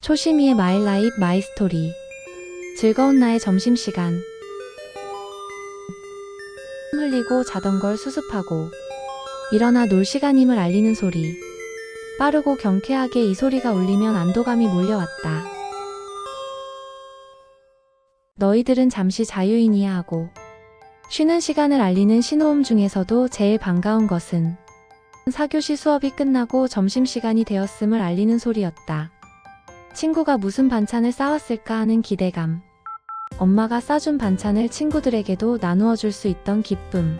초심이의 마이 라이프 마이 스토리. 즐거운 나의 점심시간. 흘리고 자던 걸 수습하고 일어나 놀 시간임을 알리는 소리. 빠르고 경쾌하게 이 소리가 울리면 안도감이 몰려왔다. 너희들은 잠시 자유인이야 하고 쉬는 시간을 알리는 신호음 중에서도 제일 반가운 것은 4교시 수업이 끝나고 점심시간이 되었음을 알리는 소리였다. 친구가 무슨 반찬을 싸왔을까 하는 기대감. 엄마가 싸준 반찬을 친구들에게도 나누어 줄 수 있던 기쁨.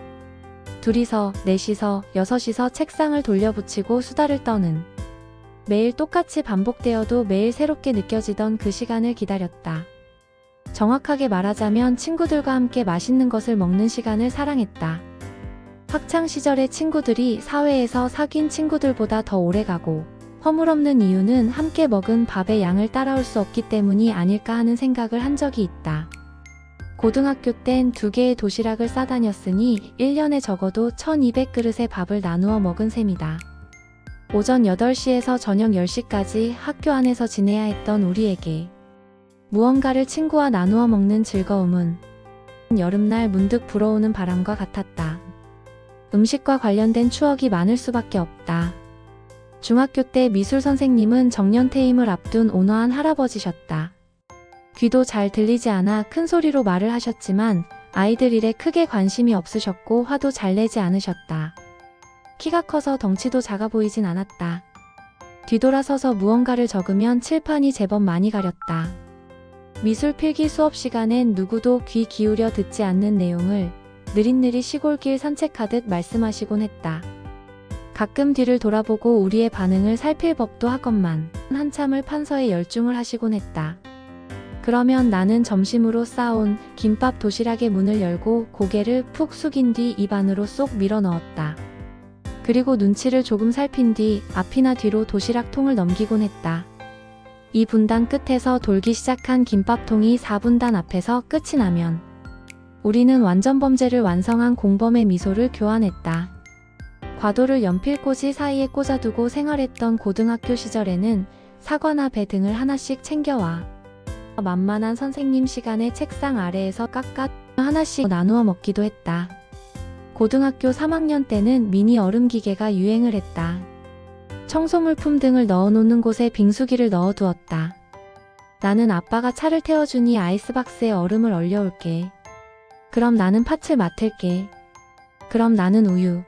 둘이서, 넷이서, 여섯이서 책상을 돌려붙이고 수다를 떠는. 매일 똑같이 반복되어도 매일 새롭게 느껴지던 그 시간을 기다렸다. 정확하게 말하자면 친구들과 함께 맛있는 것을 먹는 시간을 사랑했다. 학창 시절의 친구들이 사회에서 사귄 친구들보다 더 오래가고 허물없는 이유는 함께 먹은 밥의 양을 따라올 수 없기 때문이 아닐까 하는 생각을 한 적이 있다. 고등학교 땐 2개의 도시락을 싸다녔으니 1년에 적어도 1200그릇의 밥을 나누어 먹은 셈이다. 오전 8시에서 저녁 10시까지 학교 안에서 지내야 했던 우리에게 무언가를 친구와 나누어 먹는 즐거움은 여름날 문득 불어오는 바람과 같았다. 음식과 관련된 추억이 많을 수밖에 없다. 중학교 때 미술 선생님은 정년퇴임을 앞둔 온화한 할아버지셨다. 귀도 잘 들리지 않아 큰 소리로 말을 하셨지만 아이들 일에 크게 관심이 없으셨고 화도 잘 내지 않으셨다. 키가 커서 덩치도 작아 보이진 않았다. 뒤돌아서서 무언가를 적으면 칠판이 제법 많이 가렸다. 미술 필기 수업 시간엔 누구도 귀 기울여 듣지 않는 내용을 느릿느릿 시골길 산책하듯 말씀하시곤 했다. 가끔 뒤를 돌아보고 우리의 반응을 살필 법도 하건만 한참을 판서에 열중을 하시곤 했다. 그러면 나는 점심으로 싸온 김밥 도시락의 문을 열고 고개를 푹 숙인 뒤 입 안으로 쏙 밀어 넣었다. 그리고 눈치를 조금 살핀 뒤 앞이나 뒤로 도시락통을 넘기곤 했다. 이 분단 끝에서 돌기 시작한 김밥통이 4분단 앞에서 끝이 나면 우리는 완전 범죄를 완성한 공범의 미소를 교환했다. 과도를 연필꽂이 사이에 꽂아두고 생활했던 고등학교 시절에는 사과나 배 등을 하나씩 챙겨와 만만한 선생님 시간에 책상 아래에서 깎아 하나씩 나누어 먹기도 했다. 고등학교 3학년 때는 미니 얼음 기계가 유행을 했다. 청소물품 등을 넣어놓는 곳에 빙수기를 넣어두었다. 나는 아빠가 차를 태워주니 아이스박스에 얼음을 얼려올게. 그럼 나는 팥을 맡을게. 그럼 나는 우유.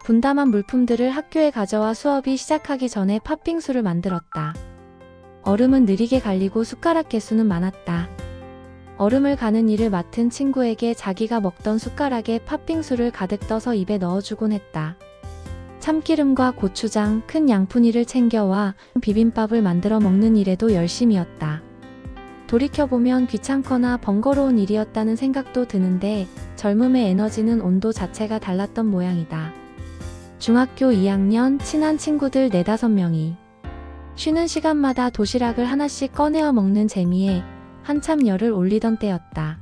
분담한 물품들을 학교에 가져와 수업이 시작하기 전에 팥빙수를 만들었다. 얼음은 느리게 갈리고 숟가락 개수는 많았다. 얼음을 가는 일을 맡은 친구에게 자기가 먹던 숟가락에 팥빙수를 가득 떠서 입에 넣어주곤 했다. 참기름과 고추장, 큰 양푼이를 챙겨와 비빔밥을 만들어 먹는 일에도 열심이었다. 돌이켜보면 귀찮거나 번거로운 일이었다는 생각도 드는데 젊음의 에너지는 온도 자체가 달랐던 모양이다. 중학교 2학년 친한 친구들 4-5명이 쉬는 시간마다 도시락을 하나씩 꺼내어 먹는 재미에 한참 열을 올리던 때였다.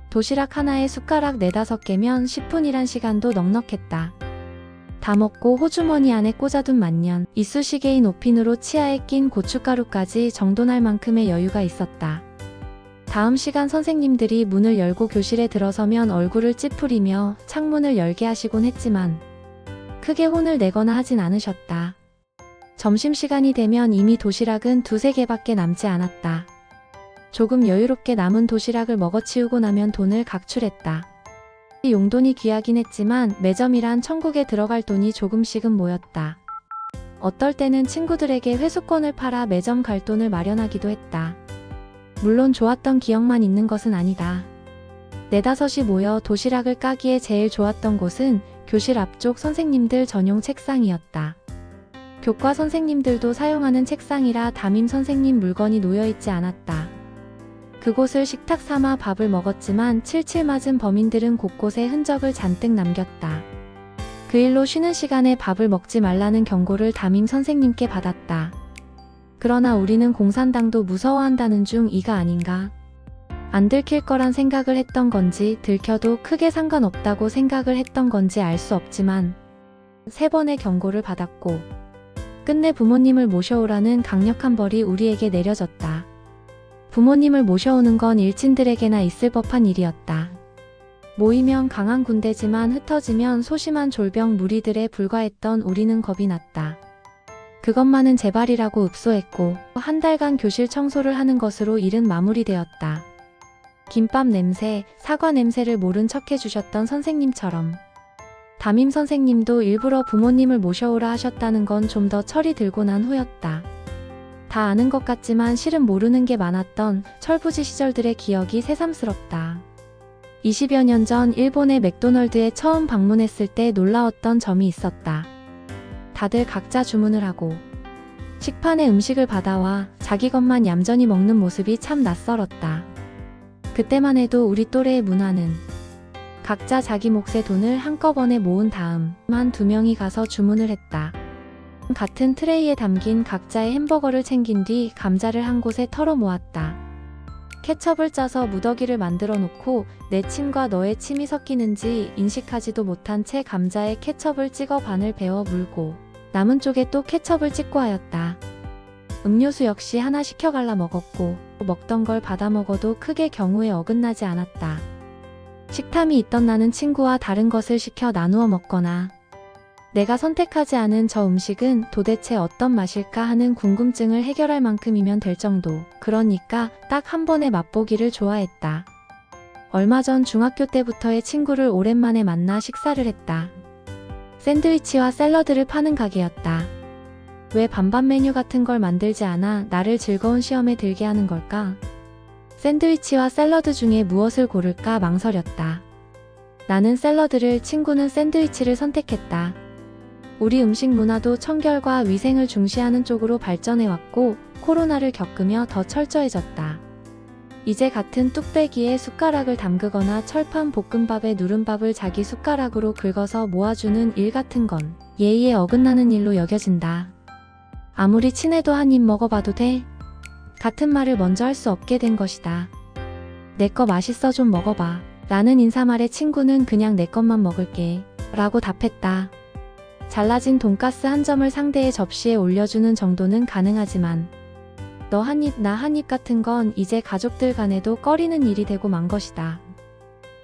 도시락 하나에 숟가락 4-5개면 10분이란 시간도 넉넉했다. 다 먹고 호주머니 안에 꽂아둔 만년 이쑤시개인 오핀으로 치아에 낀 고춧가루까지 정돈할 만큼의 여유가 있었다. 다음 시간 선생님들이 문을 열고 교실에 들어서면 얼굴을 찌푸리며 창문을 열게 하시곤 했지만 크게 혼을 내거나 하진 않으셨다. 점심시간이 되면 이미 도시락은 2-3개밖에 남지 않았다. 조금 여유롭게 남은 도시락을 먹어치우고 나면 돈을 각출했다. 용돈이 귀하긴 했지만 매점이란 천국에 들어갈 돈이 조금씩은 모였다. 어떨 때는 친구들에게 회수권을 팔아 매점 갈 돈을 마련하기도 했다. 물론 좋았던 기억만 있는 것은 아니다. 4-5이 모여 도시락을 까기에 제일 좋았던 곳은 교실 앞쪽 선생님들 전용 책상이었다. 교과 선생님들도 사용하는 책상이라 담임 선생님 물건이 놓여있지 않았다. 그곳을 식탁 삼아 밥을 먹었지만 칠칠 맞은 범인들은 곳곳에 흔적을 잔뜩 남겼다. 그 일로 쉬는 시간에 밥을 먹지 말라는 경고를 담임 선생님께 받았다. 그러나 우리는 공산당도 무서워한다는 중 이가 아닌가? 안 들킬 거란 생각을 했던 건지 들켜도 크게 상관없다고 생각을 했던 건지 알 수 없지만 3번의 경고를 받았고 끝내 부모님을 모셔오라는 강력한 벌이 우리에게 내려졌다. 부모님을 모셔오는 건 일진들에게나 있을 법한 일이었다. 모이면 강한 군대지만 흩어지면 소심한 졸병 무리들에 불과했던 우리는 겁이 났다. 그것만은 제발이라고 읍소했고 한 달간 교실 청소를 하는 것으로 일은 마무리되었다. 김밥 냄새, 사과 냄새를 모른 척 해주셨던 선생님처럼 담임 선생님도 일부러 부모님을 모셔오라 하셨다는 건 좀 더 철이 들고 난 후였다. 다 아는 것 같지만 실은 모르는 게 많았던 철부지 시절들의 기억이 새삼스럽다. 20여 년 전 일본의 맥도널드에 처음 방문했을 때 놀라웠던 점이 있었다. 다들 각자 주문을 하고 식판에 음식을 받아와 자기 것만 얌전히 먹는 모습이 참 낯설었다. 그때만 해도 우리 또래의 문화는 각자 자기 몫의 돈을 한꺼번에 모은 다음 한 두 명이 가서 주문을 했다. 같은 트레이에 담긴 각자의 햄버거를 챙긴 뒤 감자를 한 곳에 털어 모았다. 케첩을 짜서 무더기를 만들어 놓고 내 침과 너의 침이 섞이는지 인식하지도 못한 채 감자에 케첩을 찍어 반을 베어 물고 남은 쪽에 또 케첩을 찍고 하였다. 음료수 역시 하나 시켜 갈라 먹었고 먹던 걸 받아 먹어도 크게 경우에 어긋나지 않았다. 식탐이 있던 나는 친구와 다른 것을 시켜 나누어 먹거나 내가 선택하지 않은 저 음식은 도대체 어떤 맛일까 하는 궁금증을 해결할 만큼이면 될 정도. 그러니까 딱 한 번에 맛보기를 좋아했다. 얼마 전 중학교 때부터의 친구를 오랜만에 만나 식사를 했다. 샌드위치와 샐러드를 파는 가게였다. 왜 반반 메뉴 같은 걸 만들지 않아 나를 즐거운 시험에 들게 하는 걸까? 샌드위치와 샐러드 중에 무엇을 고를까 망설였다. 나는 샐러드를, 친구는 샌드위치를 선택했다. 우리 음식 문화도 청결과 위생을 중시하는 쪽으로 발전해왔고 코로나를 겪으며 더 철저해졌다. 이제 같은 뚝배기에 숟가락을 담그거나 철판 볶음밥에 누른밥을 자기 숟가락으로 긁어서 모아주는 일 같은 건 예의에 어긋나는 일로 여겨진다. 아무리 친해도 한 입 먹어봐도 돼? 같은 말을 먼저 할 수 없게 된 것이다. 내 거 맛있어 좀 먹어봐. 라는 인사말에 친구는 그냥 내 것만 먹을게. 라고 답했다. 잘라진 돈가스 한 점을 상대의 접시에 올려주는 정도는 가능하지만 너 한 입, 나 한 입 같은 건 이제 가족들 간에도 꺼리는 일이 되고 만 것이다.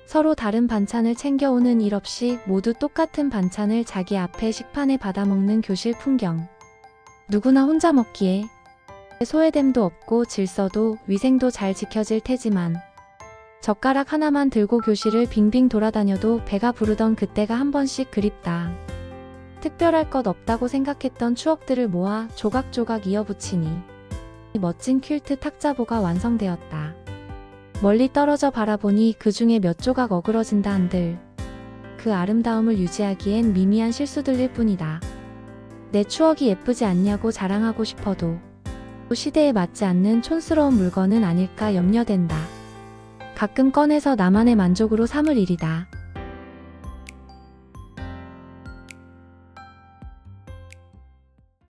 서로 다른 반찬을 챙겨오는 일 없이 모두 똑같은 반찬을 자기 앞에 식판에 받아먹는 교실 풍경. 누구나 혼자 먹기에 소외됨도 없고 질서도 위생도 잘 지켜질 테지만 젓가락 하나만 들고 교실을 빙빙 돌아다녀도 배가 부르던 그때가 한 번씩 그립다. 특별할 것 없다고 생각했던 추억들을 모아 조각조각 이어붙이니 멋진 퀼트 탁자보가 완성되었다. 멀리 떨어져 바라보니 그 중에 몇 조각 어그러진다 한들 그 아름다움을 유지하기엔 미미한 실수들일 뿐이다. 내 추억이 예쁘지 않냐고 자랑하고 싶어도 시대에 맞지 않는 촌스러운 물건은 아닐까 염려된다. 가끔 꺼내서 나만의 만족으로 삼을 일이다.